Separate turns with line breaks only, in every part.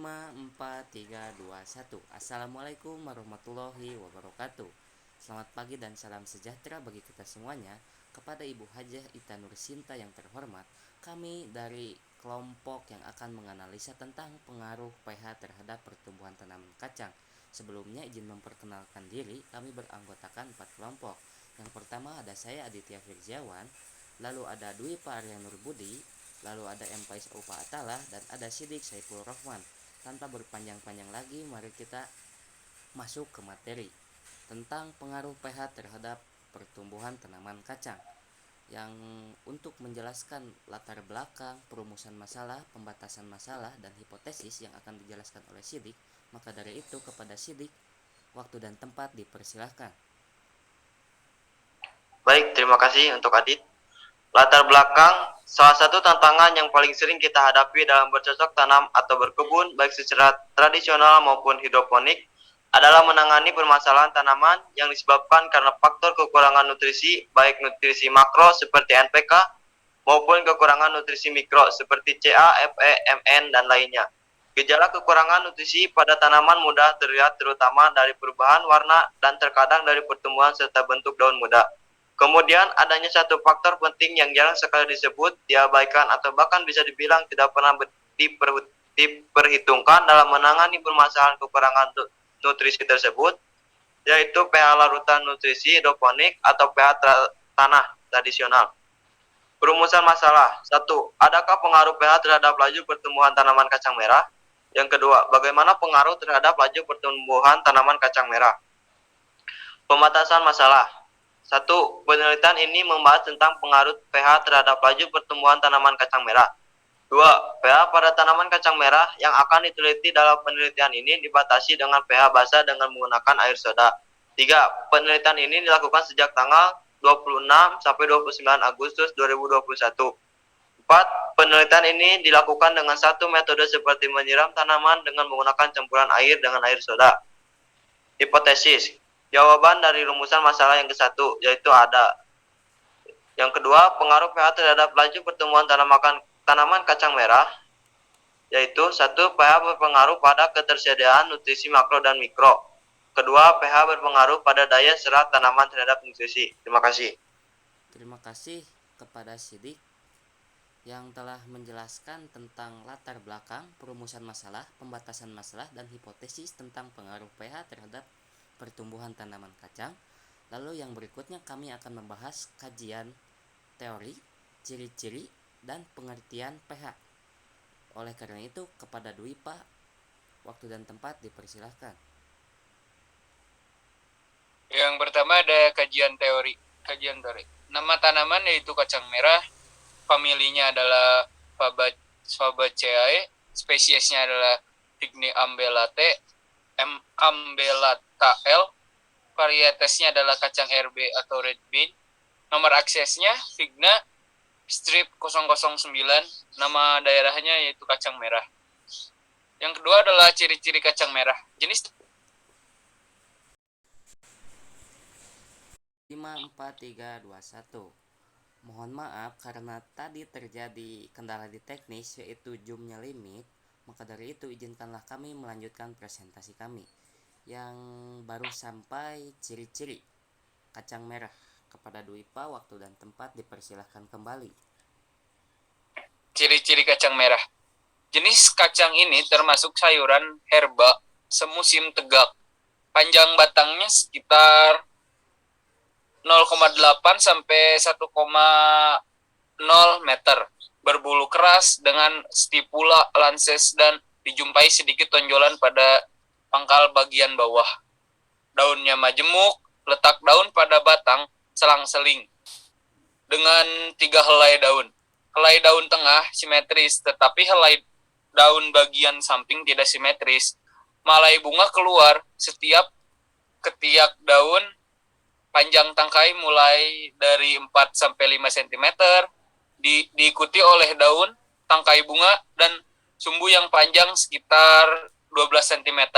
5, 4, 3, 2, 1. Assalamualaikum warahmatullahi wabarakatuh. Selamat pagi dan salam sejahtera bagi kita semuanya. Kepada Ibu Hajah Ita Nursinta yang terhormat, kami dari kelompok yang akan menganalisa tentang pengaruh pH terhadap pertumbuhan tanaman kacang. Sebelumnya izin memperkenalkan diri, kami beranggotakan 4 kelompok. Yang pertama ada saya Aditya Firziawan, lalu ada Dwi Pak Arya Nurbudi, lalu ada M. Faiz Aufa Atalah, dan ada Sidik Saiful Rahman. Tanpa berpanjang-panjang lagi, mari kita masuk ke materi tentang pengaruh pH terhadap pertumbuhan tanaman kacang. Yang untuk menjelaskan latar belakang, perumusan masalah, pembatasan masalah, dan hipotesis yang akan dijelaskan oleh Sidik, maka dari itu kepada Sidik, waktu dan tempat dipersilahkan.
Baik, terima kasih untuk Adit. Latar belakang, salah satu tantangan yang paling sering kita hadapi dalam bercocok tanam atau berkebun, baik secara tradisional maupun hidroponik, adalah menangani permasalahan tanaman yang disebabkan karena faktor kekurangan nutrisi, baik nutrisi makro seperti NPK, maupun kekurangan nutrisi mikro seperti Ca, Fe, Mn, dan lainnya. Gejala kekurangan nutrisi pada tanaman mudah terlihat terutama dari perubahan warna dan terkadang dari pertumbuhan serta bentuk daun muda. Kemudian adanya satu faktor penting yang jarang sekali disebut, diabaikan atau bahkan bisa dibilang tidak pernah diperhitungkan dalam menangani permasalahan kekurangan nutrisi tersebut, yaitu pH larutan nutrisi hidroponik atau pH tanah tradisional. Perumusan masalah. 1. Adakah pengaruh pH terhadap laju pertumbuhan tanaman kacang merah? Yang kedua, bagaimana pengaruh terhadap laju pertumbuhan tanaman kacang merah? Pembatasan masalah. 1. Penelitian ini membahas tentang pengaruh pH terhadap laju pertumbuhan tanaman kacang merah. 2. pH pada tanaman kacang merah yang akan diteliti dalam penelitian ini dibatasi dengan pH basah dengan menggunakan air soda. 3. Penelitian ini dilakukan sejak tanggal 26 sampai 29 Agustus 2021. 4. Penelitian ini dilakukan dengan satu metode seperti menyiram tanaman dengan menggunakan campuran air dengan air soda. Hipotesis. Jawaban dari rumusan masalah yang ke-1, yaitu ada. Yang kedua, pengaruh pH terhadap laju pertumbuhan tanaman kacang merah, yaitu 1. pH berpengaruh pada ketersediaan nutrisi makro dan mikro. Kedua, pH berpengaruh pada daya serap tanaman terhadap nutrisi. Terima kasih.
Terima kasih kepada Sidik yang telah menjelaskan tentang latar belakang, perumusan masalah, pembatasan masalah, dan hipotesis tentang pengaruh pH terhadap pertumbuhan tanaman kacang. Lalu yang berikutnya kami akan membahas kajian teori, ciri-ciri, dan pengertian pH. Oleh karena itu kepada Dwi Pak, waktu dan tempat dipersilahkan.
Yang pertama ada kajian teori. Nama tanaman yaitu kacang merah, familinya adalah Fabaceae, spesiesnya adalah Vigni ambellata L, varietasnya adalah kacang RB atau red bean. Nomor aksesnya Vigna strip 009, nama daerahnya yaitu kacang merah. Yang kedua adalah ciri-ciri kacang merah. Jenis
5, 4, 3, 2, 1. Mohon maaf karena tadi terjadi kendala di teknis, yaitu zoomnya limit. Maka dari itu izinkanlah kami melanjutkan presentasi kami yang baru sampai ciri-ciri kacang merah. Kepada Dwi Pak, waktu dan tempat dipersilahkan kembali.
ciri-ciri kacang merah. Jenis kacang ini termasuk sayuran herba semusim tegak. Panjang batangnya sekitar 0,8 sampai 1,0 meter. Berbulu keras dengan stipula lanses dan dijumpai sedikit tonjolan pada pangkal bagian bawah. Daunnya majemuk, letak daun pada batang selang-seling dengan 3 helai daun. Helai daun tengah simetris, tetapi helai daun bagian samping tidak simetris. Malai bunga keluar setiap ketiak daun. Panjang tangkai mulai dari 4 sampai 5 cm, diikuti oleh daun, tangkai bunga, dan sumbu yang panjang sekitar 12 cm.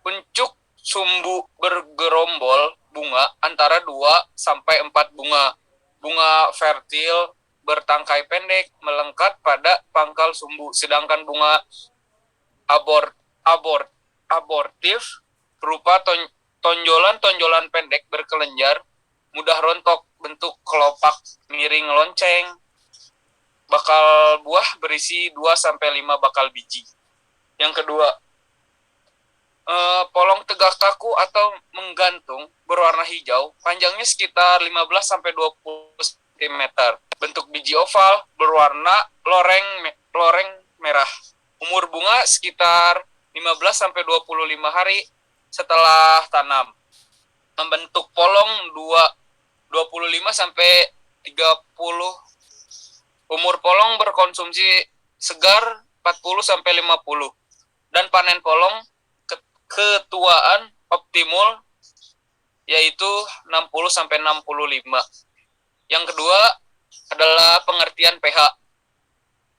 Puncuk sumbu bergerombol bunga antara 2 sampai 4 bunga. Bunga fertil bertangkai pendek melengkap pada pangkal sumbu, sedangkan bunga abort abortif berupa tonjolan-tonjolan pendek berkelenjar, mudah rontok, bentuk kelopak miring lonceng. Bakal buah berisi 2-5 bakal biji. Yang kedua, polong tegak kaku atau menggantung berwarna hijau, panjangnya sekitar 15-20 cm. Bentuk biji oval berwarna loreng merah. Umur bunga sekitar 15-25 hari setelah tanam. Membentuk polong 25-30. Umur polong berkonsumsi segar 40-50. Dan panen polong ketuaan optimal yaitu 60-65. Yang kedua adalah pengertian pH.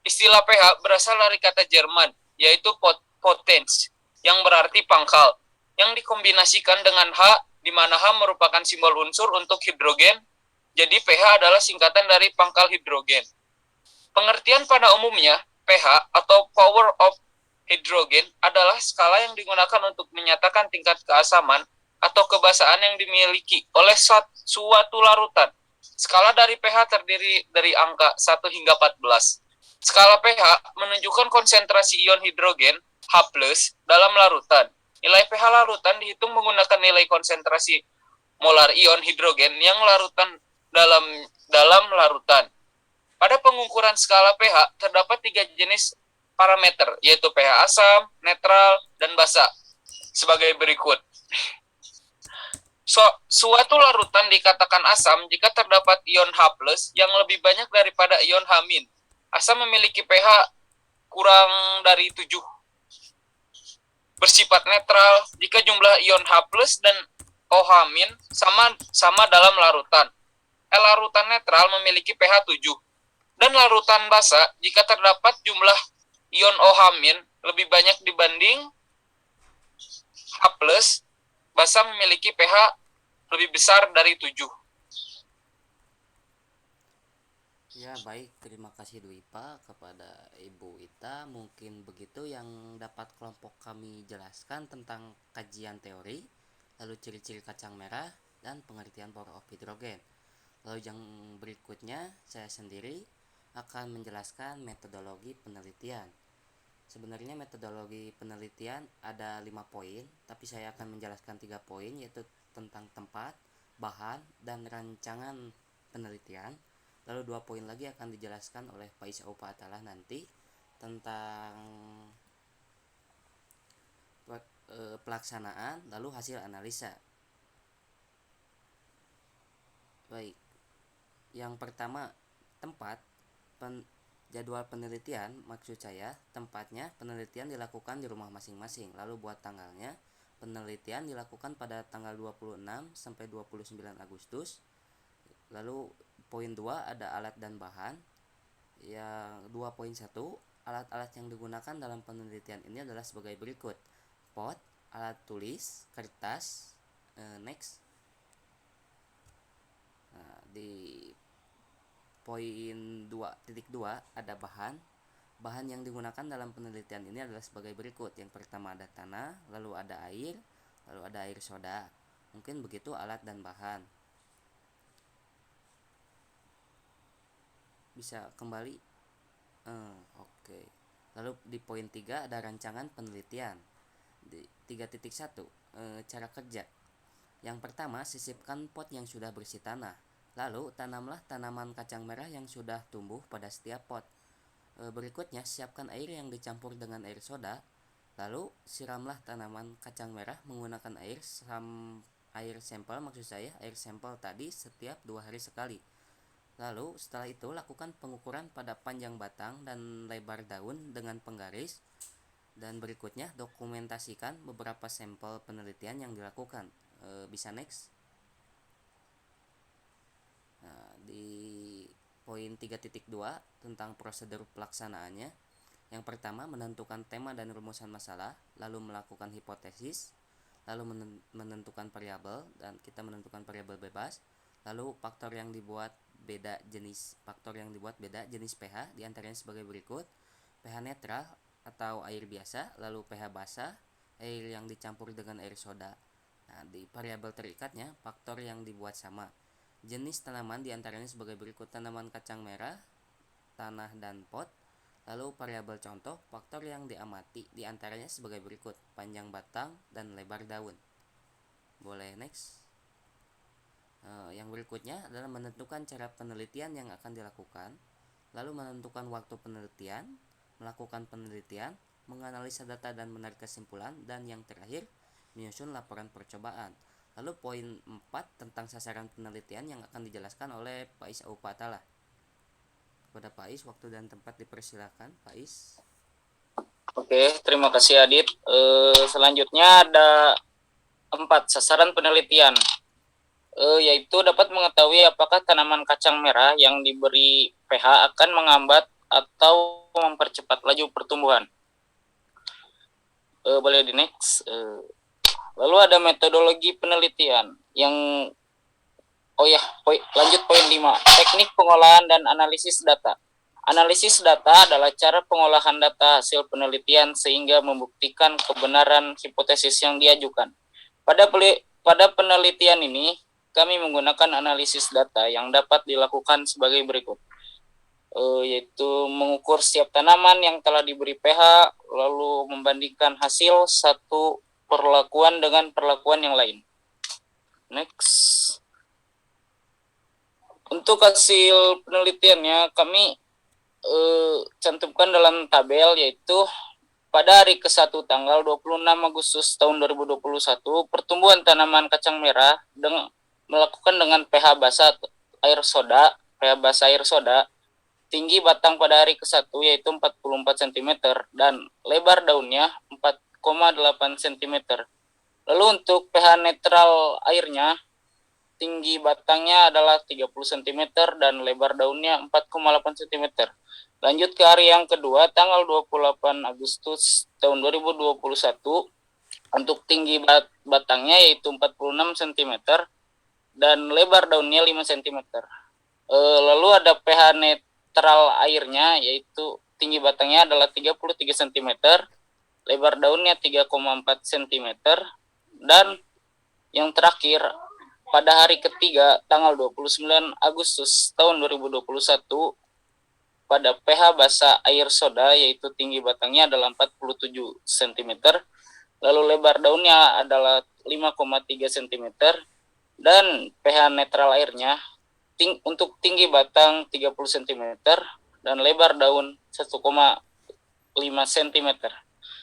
Istilah pH berasal dari kata Jerman, yaitu potens, yang berarti pangkal, yang dikombinasikan dengan H, di mana H merupakan simbol unsur untuk hidrogen, jadi pH adalah singkatan dari pangkal hidrogen. Pengertian pada umumnya, pH atau power of hidrogen adalah skala yang digunakan untuk menyatakan tingkat keasaman atau kebasaan yang dimiliki oleh suatu larutan. Skala dari pH terdiri dari angka 1 hingga 14. Skala pH menunjukkan konsentrasi ion hidrogen H+ dalam larutan. Nilai pH larutan dihitung menggunakan nilai konsentrasi molar ion hidrogen yang dalam larutan. Pada pengukuran skala pH terdapat 3 jenis parameter, yaitu pH asam, netral, dan basa. Sebagai berikut. Suatu larutan dikatakan asam jika terdapat ion H+ yang lebih banyak daripada ion H-. Asam memiliki pH kurang dari 7. Bersifat netral jika jumlah ion H+ dan OH- sama dalam larutan. Larutan netral memiliki pH 7. Dan larutan basa jika terdapat jumlah ion OH- lebih banyak dibanding H+, basa memiliki pH lebih besar dari 7.
Ya baik, terima kasih Dwipa kepada Ibu Ita. Mungkin begitu yang dapat kelompok kami jelaskan tentang kajian teori, lalu ciri-ciri kacang merah, dan pengertian power of hydrogen. Lalu yang berikutnya saya sendiri akan menjelaskan metodologi penelitian. Sebenarnya metodologi penelitian ada 5 poin, tapi saya akan menjelaskan 3 poin, yaitu tentang tempat, bahan, dan rancangan penelitian. Lalu 2 poin lagi akan dijelaskan oleh Pak Isaupa Atalah nanti tentang pelaksanaan lalu hasil analisa. Baik, yang pertama tempat. Jadwal penelitian, maksud saya tempatnya penelitian dilakukan di rumah masing-masing. Lalu buat tanggalnya, penelitian dilakukan pada tanggal 26 sampai 29 Agustus. Lalu poin 2 ada alat dan bahan. Yang 2.1, alat-alat yang digunakan dalam penelitian ini adalah sebagai berikut: pot, alat tulis, kertas. Next. Nah, di poin 2.2 ada bahan. Bahan yang digunakan dalam penelitian ini adalah sebagai berikut. Yang pertama ada tanah, lalu ada air, lalu ada air soda. Mungkin begitu alat dan bahan. Bisa kembali. Oke. Lalu di poin 3 ada rancangan penelitian. Di 3.1 cara kerja. Yang pertama, sisipkan pot yang sudah bersih tanah. Lalu tanamlah tanaman kacang merah yang sudah tumbuh pada setiap pot. Berikutnya, siapkan air yang dicampur dengan air soda. Lalu siramlah tanaman kacang merah menggunakan air sampel tadi setiap 2 hari sekali. Lalu setelah itu lakukan pengukuran pada panjang batang dan lebar daun dengan penggaris. Dan berikutnya dokumentasikan beberapa sampel penelitian yang dilakukan. Bisa next. Nah, di poin 3.2 tentang prosedur pelaksanaannya. Yang pertama, menentukan tema dan rumusan masalah, lalu melakukan hipotesis, lalu menentukan variabel, dan kita menentukan variabel bebas. Lalu faktor yang dibuat beda jenis pH diantaranya sebagai berikut: pH netral atau air biasa, lalu pH basah, air yang dicampur dengan air soda. Nah, di variabel terikatnya, faktor yang dibuat sama. Jenis tanaman diantaranya sebagai berikut: tanaman kacang merah, tanah, dan pot. Lalu variabel contoh, faktor yang diamati diantaranya sebagai berikut: panjang batang dan lebar daun. Boleh next. Yang berikutnya adalah menentukan cara penelitian yang akan dilakukan, lalu menentukan waktu penelitian, melakukan penelitian, menganalisa data dan menarik kesimpulan, dan yang terakhir menyusun laporan percobaan. Lalu poin 4 tentang sasaran penelitian yang akan dijelaskan oleh Pak Is Aupatala. Kepada Pak Is, waktu dan tempat dipersilakan, Pak Is.
Oke, terima kasih Adit. Selanjutnya ada 4 sasaran penelitian, yaitu dapat mengetahui apakah tanaman kacang merah yang diberi pH akan menghambat atau mempercepat laju pertumbuhan. Boleh di next. Lalu ada metodologi penelitian yang lanjut poin 5, teknik pengolahan dan analisis data. Analisis data adalah cara pengolahan data hasil penelitian sehingga membuktikan kebenaran hipotesis yang diajukan. Pada penelitian ini, kami menggunakan analisis data yang dapat dilakukan sebagai berikut, yaitu mengukur setiap tanaman yang telah diberi pH, lalu membandingkan hasil satu perlakuan dengan perlakuan yang lain. Next. Untuk hasil penelitiannya kami cantumkan dalam tabel, yaitu pada hari ke-1 tanggal 26 Agustus tahun 2021, pertumbuhan tanaman kacang merah melakukan dengan pH basah air soda, tinggi batang pada hari ke-1 yaitu 44 cm dan lebar daunnya 4,8 cm. Lalu untuk pH netral airnya, tinggi batangnya adalah 30 cm dan lebar daunnya 4,8 cm. Lanjut ke hari yang kedua, tanggal 28 Agustus tahun 2021, untuk tinggi batangnya yaitu 46 cm dan lebar daunnya 5 cm. Lalu ada pH netral airnya, yaitu tinggi batangnya adalah 33 cm, lebar daunnya 3,4 cm, dan yang terakhir, pada hari ketiga, tanggal 29 Agustus tahun 2021, pada pH basah air soda, yaitu tinggi batangnya adalah 47 cm, lalu lebar daunnya adalah 5,3 cm, dan pH netral airnya untuk tinggi batang 30 cm dan lebar daun 1,5 cm.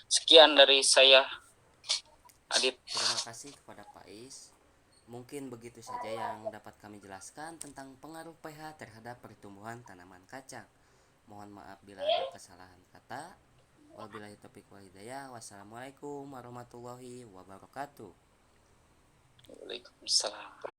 Sekian dari saya, Adit.
Terima kasih kepada Pak Is. Mungkin begitu saja yang dapat kami jelaskan tentang pengaruh pH terhadap pertumbuhan tanaman kacang. Mohon maaf bila ada kesalahan kata. Wabillahi taufiq wal hidayah. Wassalamualaikum warahmatullahi wabarakatuh.
Waalaikumsalam.